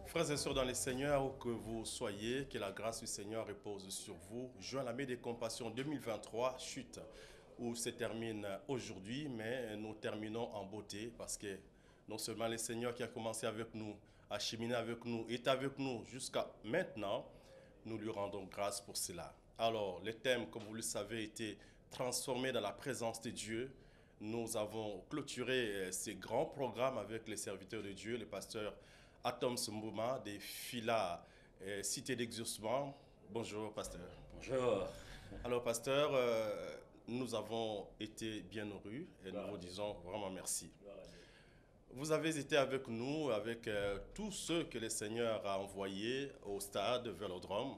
Frères et sœurs dans le Seigneur, où que vous soyez, que la grâce du Seigneur repose sur vous. Juin l'année des compassions 2023, chute, où se termine aujourd'hui, mais nous terminons en beauté parce que non seulement le Seigneur qui a commencé avec nous, a cheminé avec nous, est avec nous jusqu'à maintenant, nous lui rendons grâce pour cela. Alors, le thème, comme vous le savez, était transformé dans la présence de Dieu. Nous avons clôturé ces grands programmes avec les serviteurs de Dieu, le pasteur Atom Mbouma des Fila Cité d'Exaucement. Bonjour, pasteur. Bonjour. Alors, pasteur, nous avons été bien nourris et nous vous disons vraiment merci. Vous avez été avec nous, avec tous ceux que le Seigneur a envoyés au stade Vélodrome.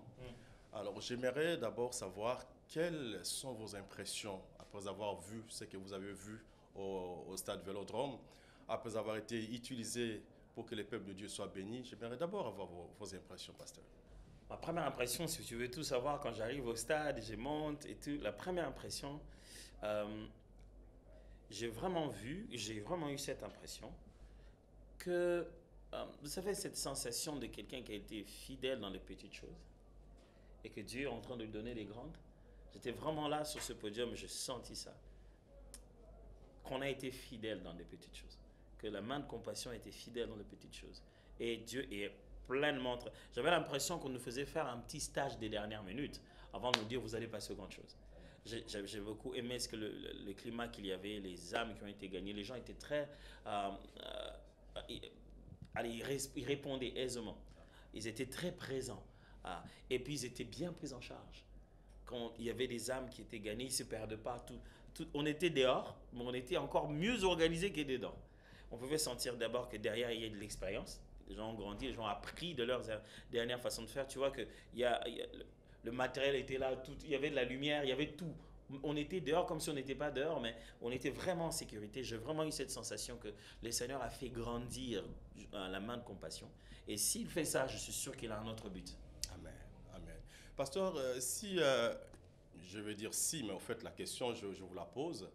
Alors, j'aimerais d'abord savoir quelles sont vos impressions après avoir vu ce que vous avez vu au stade Vélodrome, après avoir été utilisé pour que le peuple de Dieu soit béni. J'aimerais d'abord avoir vos impressions, pasteur. Ma première impression, si tu veux tout savoir, quand j'arrive au stade, je monte et tout, la première impression, j'ai vraiment eu cette impression que, vous savez, cette sensation de quelqu'un qui a été fidèle dans les petites choses et que Dieu est en train de lui donner les grandes. J'étais vraiment là sur ce podium, j'ai senti ça. Qu'on a été fidèle dans les petites choses. Que la main de compassion était fidèle dans les petites choses. Et Dieu est pleinement... J'avais l'impression qu'on nous faisait faire un petit stage des dernières minutes avant de nous dire vous allez passer aux grandes choses. J'ai beaucoup aimé le climat qu'il y avait, les âmes qui ont été gagnées. Les gens étaient très... ils répondaient aisément. Ils étaient très présents. Et puis ils étaient bien pris en charge. Quand il y avait des âmes qui étaient gagnées, ils ne se perdaient pas. On était dehors, mais on était encore mieux organisés que dedans. On pouvait sentir d'abord que derrière, il y a de l'expérience. Les gens ont grandi, les gens ont appris de leurs dernières façons de faire. Tu vois que le matériel était là, il y avait de la lumière, il y avait tout. On était dehors comme si on n'était pas dehors, mais on était vraiment en sécurité. J'ai vraiment eu cette sensation que le Seigneur a fait grandir la main de compassion. Et s'il fait ça, je suis sûr qu'il a un autre but. Amen. Amen. Pasteur, je veux dire si, mais en fait la question, je vous la pose.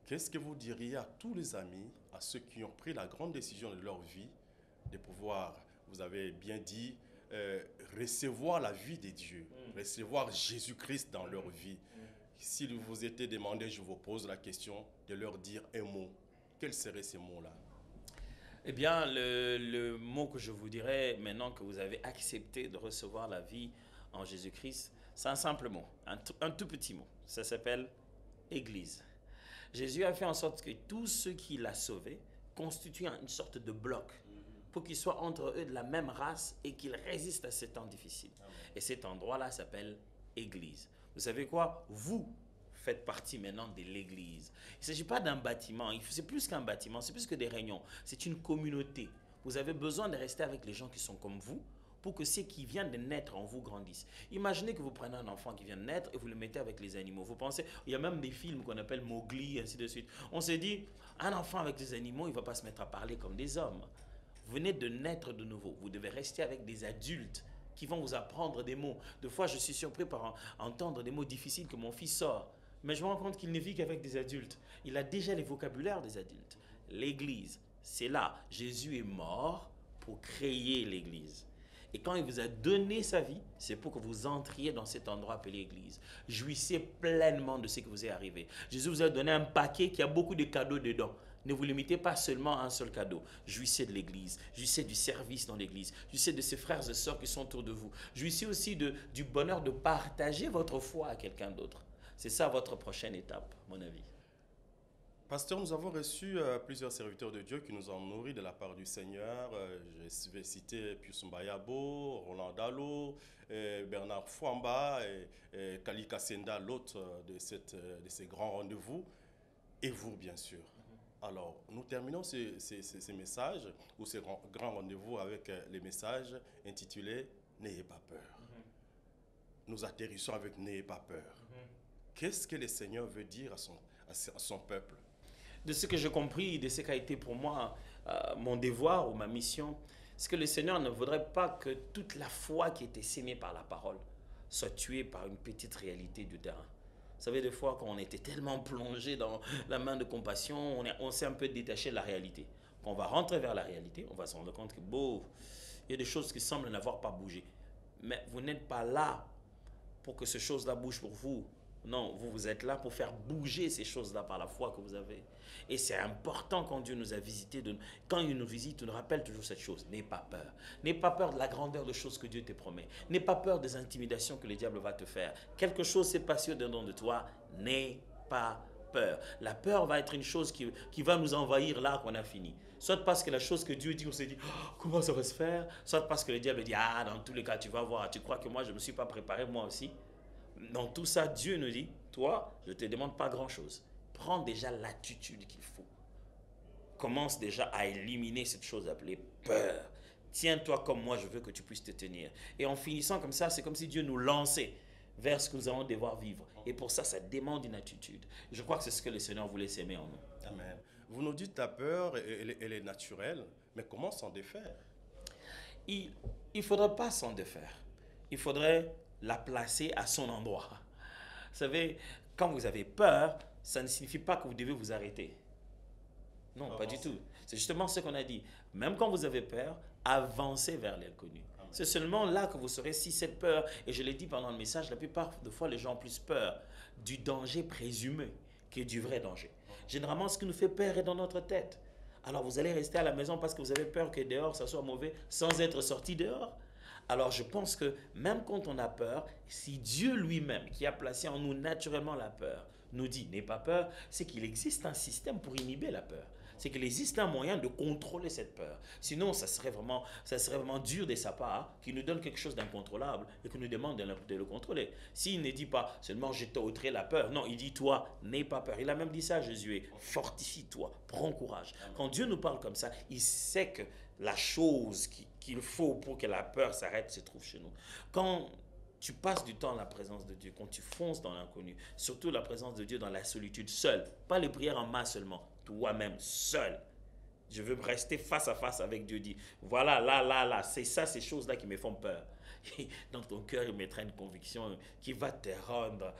Qu'est-ce que vous diriez à tous les amis, à ceux qui ont pris la grande décision de leur vie, de pouvoir, vous avez bien dit, recevoir la vie de Dieu, recevoir Jésus-Christ dans leur vie. S'il vous était demandé, je vous pose la question, de leur dire un mot, quels seraient ces mots-là? Eh bien, le mot que je vous dirais maintenant que vous avez accepté de recevoir la vie en Jésus-Christ, c'est un simple mot, un tout petit mot. Ça s'appelle Église. Jésus a fait en sorte que tous ceux qui l'ont sauvé constituent une sorte de bloc pour qu'ils soient entre eux de la même race et qu'ils résistent à ces temps difficiles. Et cet endroit-là s'appelle Église. Vous savez quoi? Vous faites partie maintenant de l'Église. Il ne s'agit pas d'un bâtiment, c'est plus qu'un bâtiment, c'est plus que des réunions, c'est une communauté. Vous avez besoin de rester avec les gens qui sont comme vous, pour que ceux qui viennent de naître en vous grandissent. Imaginez que vous prenez un enfant qui vient de naître et vous le mettez avec les animaux. Vous pensez, il y a même des films qu'on appelle Mowgli, ainsi de suite. On se dit, un enfant avec des animaux, il ne va pas se mettre à parler comme des hommes. Vous venez de naître de nouveau. Vous devez rester avec des adultes qui vont vous apprendre des mots. Des fois, je suis surpris par entendre des mots difficiles que mon fils sort. Mais je me rends compte qu'il ne vit qu'avec des adultes. Il a déjà les vocabulaires des adultes. L'Église, c'est là. Jésus est mort pour créer l'Église. Et quand il vous a donné sa vie, c'est pour que vous entriez dans cet endroit appelé Église. Jouissez pleinement de ce qui vous est arrivé. Jésus vous a donné un paquet qui a beaucoup de cadeaux dedans. Ne vous limitez pas seulement à un seul cadeau. Jouissez de l'Église. Jouissez du service dans l'Église. Jouissez de ces frères et sœurs qui sont autour de vous. Jouissez aussi du bonheur de partager votre foi à quelqu'un d'autre. C'est ça votre prochaine étape, à mon avis. Pasteur, nous avons reçu plusieurs serviteurs de Dieu qui nous ont nourris de la part du Seigneur. Je vais citer Pius Mbayabo, Roland Dalo, Bernard Fouamba et Kalika Senda, l'autre de ces grands rendez-vous, et vous, bien sûr. Alors, nous terminons ces messages, ou ces grands rendez-vous avec les messages intitulés « N'ayez pas peur ». Nous atterrissons avec « N'ayez pas peur ». Qu'est-ce que le Seigneur veut dire à son peuple? De ce que j'ai compris, de ce qui a été pour moi mon devoir ou ma mission, c'est que le Seigneur ne voudrait pas que toute la foi qui était sémée par la parole soit tuée par une petite réalité du terrain. Vous savez, des fois, quand on était tellement plongé dans la main de compassion, on s'est un peu détaché de la réalité. Quand on va rentrer vers la réalité, on va se rendre compte que, bon, Il y a des choses qui semblent n'avoir pas bougé. Mais vous n'êtes pas là pour que ces choses-là bougent pour vous. Non, vous êtes là pour faire bouger ces choses-là par la foi que vous avez. Et c'est important quand Dieu nous a visités, quand il nous visite, il nous rappelle toujours cette chose. N'aie pas peur. N'aie pas peur de la grandeur de choses que Dieu te promet. N'aie pas peur des intimidations que le diable va te faire. Quelque chose s'est passé au-dedans de toi. N'aie pas peur. La peur va être une chose qui va nous envahir là qu'on a fini. Soit parce que la chose que Dieu dit, on s'est dit, oh, comment ça va se faire? Soit parce que le diable dit, ah, dans tous les cas, tu vas voir. Tu crois que moi, je ne me suis pas préparé, moi aussi? Dans tout ça, Dieu nous dit, toi, je ne te demande pas grand-chose. Prends déjà l'attitude qu'il faut. Commence déjà à éliminer cette chose appelée peur. Tiens-toi comme moi, je veux que tu puisses te tenir. Et en finissant comme ça, c'est comme si Dieu nous lançait vers ce que nous allons devoir vivre. Et pour ça, ça demande une attitude. Je crois que c'est ce que le Seigneur voulait s'aimer en nous. Amen. Vous nous dites la peur, elle est naturelle, mais comment s'en défaire? Il ne faudrait pas s'en défaire. Il faudrait la placer à son endroit. Vous savez, quand vous avez peur, ça ne signifie pas que vous devez vous arrêter. Non, pas du tout. C'est justement ce qu'on a dit. Même quand vous avez peur, avancez vers l'inconnu. C'est seulement là que vous saurez si cette peur, et je l'ai dit pendant le message, la plupart des fois les gens ont plus peur du danger présumé que du vrai danger. Généralement, ce qui nous fait peur est dans notre tête. Alors vous allez rester à la maison parce que vous avez peur que dehors ça soit mauvais sans être sorti dehors. Alors je pense que même quand on a peur, si Dieu lui-même qui a placé en nous naturellement la peur nous dit n'aie pas peur, c'est qu'il existe un système pour inhiber la peur. C'est qu'il existe un moyen de contrôler cette peur. Sinon, ça serait vraiment dur de sa part qui nous donne quelque chose d'incontrôlable et qui nous demande de le contrôler. S'il ne dit pas seulement je t'ôterai la peur, non, il dit toi, n'aie pas peur. Il a même dit ça à Josué, fortifie-toi, prends courage. Quand Dieu nous parle comme ça, il sait que la chose qu'il faut pour que la peur s'arrête se trouve chez nous. Quand tu passes du temps dans la présence de Dieu, quand tu fonces dans l'inconnu, surtout la présence de Dieu dans la solitude, seul, pas les prières en masse seulement, toi-même, seul. Je veux rester face à face avec Dieu, dit, voilà, là, c'est ça, ces choses-là qui me font peur. Et dans ton cœur, il mettra une conviction qui va te rendre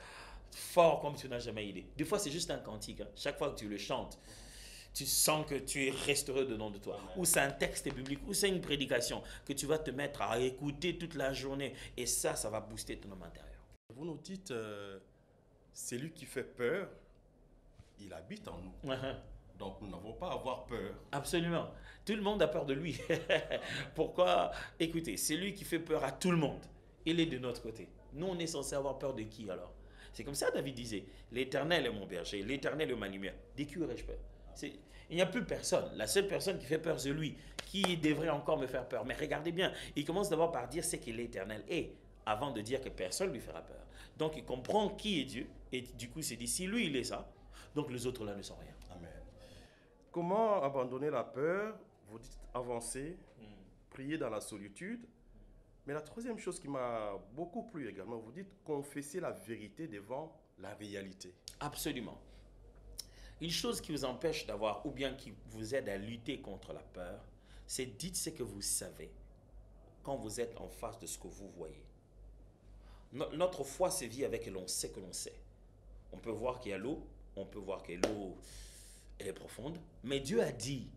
fort comme tu n'as jamais idée. Des fois, c'est juste un cantique. Hein. Chaque fois que tu le chantes, tu sens que tu es restauré dedans de toi. Ou c'est un texte biblique, ou c'est une prédication que tu vas te mettre à écouter toute la journée. Et ça va booster ton homme intérieur. Vous nous dites, c'est lui qui fait peur, il habite en nous. Donc nous n'avons pas à avoir peur. Absolument. Tout le monde a peur de lui. Pourquoi? Écoutez, c'est lui qui fait peur à tout le monde. Il est de notre côté. Nous, on est censé avoir peur de qui alors? C'est comme ça David disait, l'Éternel est mon berger, l'Éternel est ma lumière. De qui aurais-je peur? Il n'y a plus personne. La seule personne qui fait peur, c'est lui. Qui devrait encore me faire peur? Mais regardez bien, il commence d'abord par dire c'est qu'il est éternel est, avant de dire que personne ne lui fera peur. Donc il comprend qui est Dieu, et du coup il s'est dit, si lui il est ça, donc les autres là ne sont rien. Amen. Comment abandonner la peur? Vous dites avancer, prier dans la solitude. Mais la troisième chose qui m'a beaucoup plu également, vous dites confesser la vérité devant la réalité. Absolument. Une chose qui vous empêche d'avoir, ou bien qui vous aide à lutter contre la peur, c'est dites ce que vous savez quand vous êtes en face de ce que vous voyez. Notre foi se vit avec l'on sait que l'on sait. On peut voir qu'il y a l'eau, on peut voir que l'eau elle est profonde, mais Dieu a dit,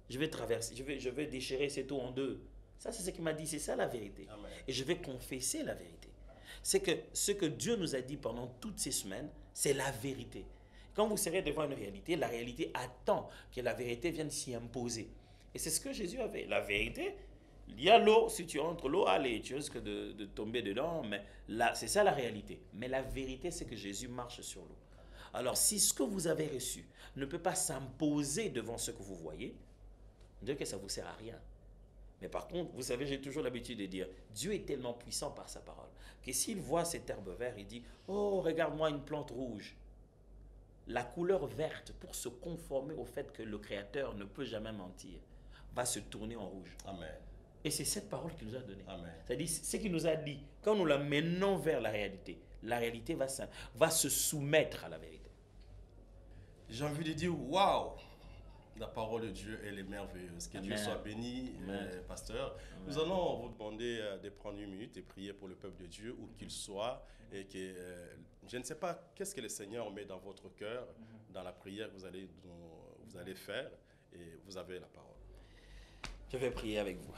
je vais traverser, je vais déchirer cette eau en deux. Ça, c'est ce qu'il m'a dit, c'est ça la vérité. Amen. Et je vais confesser la vérité. C'est que ce que Dieu nous a dit pendant toutes ces semaines, c'est la vérité. Quand vous serez devant une réalité, la réalité attend que la vérité vienne s'y imposer. Et c'est ce que Jésus avait. La vérité, il y a l'eau, si tu entres l'eau, allez, tu risques de tomber dedans, mais là, c'est ça la réalité. Mais la vérité, c'est que Jésus marche sur l'eau. Alors, si ce que vous avez reçu ne peut pas s'imposer devant ce que vous voyez, Dieu que ça ne vous sert à rien. Mais par contre, vous savez, j'ai toujours l'habitude de dire, Dieu est tellement puissant par sa parole, que s'il voit cette herbe verte, il dit, oh, regarde-moi une plante rouge. La couleur verte, pour se conformer au fait que le Créateur ne peut jamais mentir, va se tourner en rouge. Amen. Et c'est cette parole qu'il nous a donnée. Amen. C'est-à-dire, ce qu'il nous a dit, quand nous la menons vers la réalité va se soumettre à la vérité. J'ai envie de dire, waouh! La parole de Dieu, elle est merveilleuse. Que Amen. Dieu soit béni, pasteur. Amen. Nous allons vous demander de prendre une minute et prier pour le peuple de Dieu, où qu'il soit. Et que, je ne sais pas qu'est-ce que le Seigneur met dans votre cœur, dans la prière que vous allez faire. Et vous avez la parole. Je vais prier avec vous.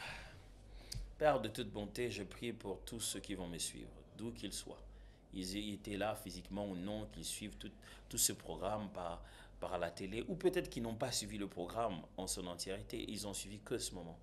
Père de toute bonté, je prie pour tous ceux qui vont me suivre, d'où qu'ils soient. Ils étaient là physiquement ou non, qu'ils suivent tout ce programme par la télé, ou peut-être qu'ils n'ont pas suivi le programme en son entièreté, ils ont suivi que ce moment.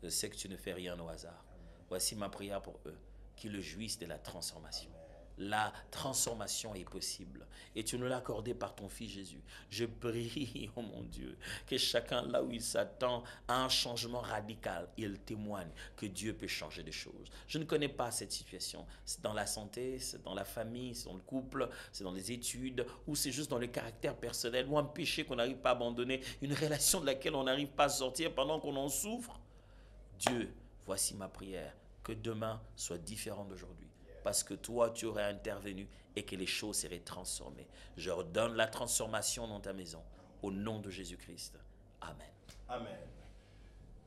Je sais que tu ne fais rien au hasard. Voici ma prière pour eux, qu'ils le jouissent de la transformation. La transformation est possible et tu nous l'as accordé par ton Fils Jésus. Je prie, oh mon Dieu, que chacun là où il s'attend à un changement radical, il témoigne que Dieu peut changer des choses. Je ne connais pas cette situation. C'est dans la santé, c'est dans la famille, c'est dans le couple, c'est dans les études, ou c'est juste dans le caractère personnel, ou un péché qu'on n'arrive pas à abandonner, une relation de laquelle on n'arrive pas à sortir pendant qu'on en souffre. Dieu, voici ma prière, que demain soit différent d'aujourd'hui. Parce que toi, tu aurais intervenu et que les choses seraient transformées. Je redonne la transformation dans ta maison. Au nom de Jésus-Christ. Amen. Amen.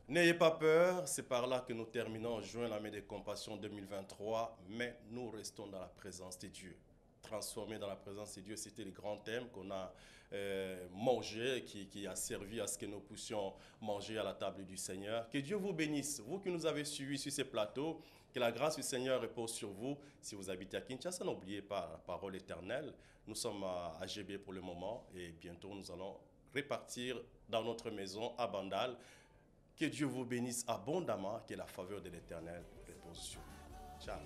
N'ayez pas peur, c'est par là que nous terminons en juin l'année des compassions 2023, mais nous restons dans la présence de Dieu. Transformés dans la présence de Dieu, c'était le grand thème qu'on a mangé, qui a servi à ce que nous puissions manger à la table du Seigneur. Que Dieu vous bénisse, vous qui nous avez suivis sur ces plateaux, que la grâce du Seigneur repose sur vous. Si vous habitez à Kinshasa, n'oubliez pas la parole éternelle. Nous sommes à AGB pour le moment et bientôt nous allons repartir dans notre maison à Bandal. Que Dieu vous bénisse abondamment, que la faveur de l'Éternel repose sur vous. Ciao.